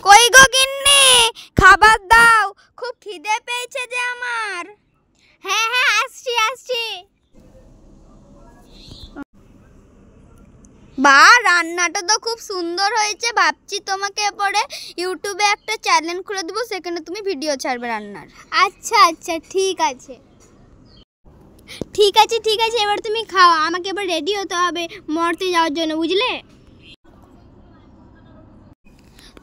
কই গো গিন্নি, খাবার দাও, খুব খিদে পেয়েছে যে আমার। হ্যাঁ হ্যাঁ, আসছি আসছি। বাহ, রান্নাটা তো খুব সুন্দর হয়েছে। ভাবছি তোমাকে পরে ইউটিউবে একটা চ্যানেল খুলে দেবো, সেখানে তুমি ভিডিও ছাড়বে রান্নার। আচ্ছা আচ্ছা, ঠিক আছে ঠিক আছে ঠিক আছে, এবার তুমি খাও। আমাকে এবার রেডি হতে হবে মর্তে যাওয়ার জন্য, বুঝলে?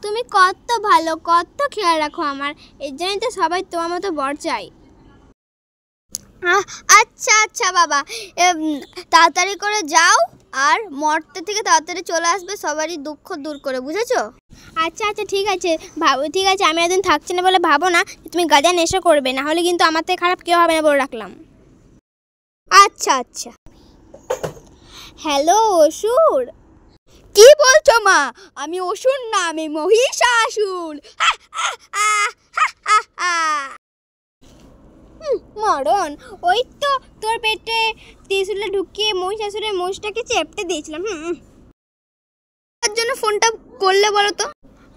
তুমি কত ভালো, কত খেয়াল রাখো আমার, এর জন্যই তো সবাই তোমার মতো বর চাই। আচ্ছা আচ্ছা বাবা, তাড়াতাড়ি করে যাও আর মর্তে থেকে তাড়াতাড়ি চলে আসবে, সবারই দুঃখ দূর করে, বুঝেছো? আচ্ছা আচ্ছা, ঠিক আছে ঠিক আছে। আমি একদিন থাকছি না বলে ভাবো না তুমি গাঁজা নেশা করবে, না হলে কিন্তু আমার থেকে খারাপ কেউ হবে না বলে রাখলাম। আচ্ছা আচ্ছা। হ্যালো অসুর। কি বলছো মা? আমি অসুর না, আমি মহিষাসুর। মরণ, ওই তো তোর পেটে ত্রিশূলে ঢুকিয়ে মহিষাসুরের মোষটাকে চেপটে দিয়েছিলাম। তার জন্য ফোনটা করলে বলো তো?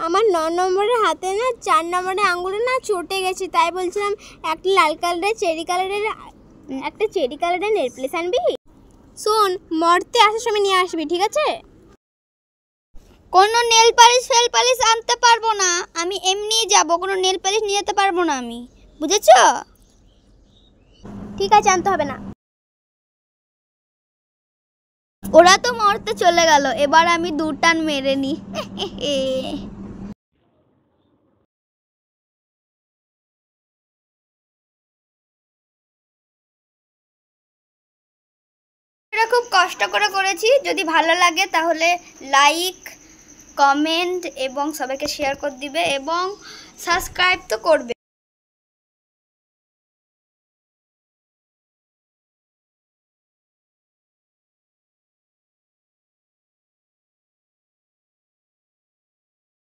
আমার 9 নম্বরের হাতে না 4 নম্বরের আঙুলে না চটে গেছে, তাই বলছিলাম একটা লাল কালারের চেরি কালারের নেলপ্লেস আনবি। শোন, মরতে আসার সময় নিয়ে আসবি, ঠিক আছে? কোনো নেল পালিশ ফেল পালিশ আনতে পারবো না, আমি এমনিই যাব, কোনো নেল পালিশ নিয়ে যেতে পারবো না আমি, বুঝেছো? ঠিক আছে, আনতে হবে না। ওরা তো মরতে চলে গেল, এবার আমি দুটান মেরে নি। এটা খুব কষ্ট করে করেছি, যদি ভালো লাগে তাহলে লাইক, কমেন্ট এবং সবাইকে শেয়ার করে দিবে এবং সাবস্ক্রাইব তো করবে।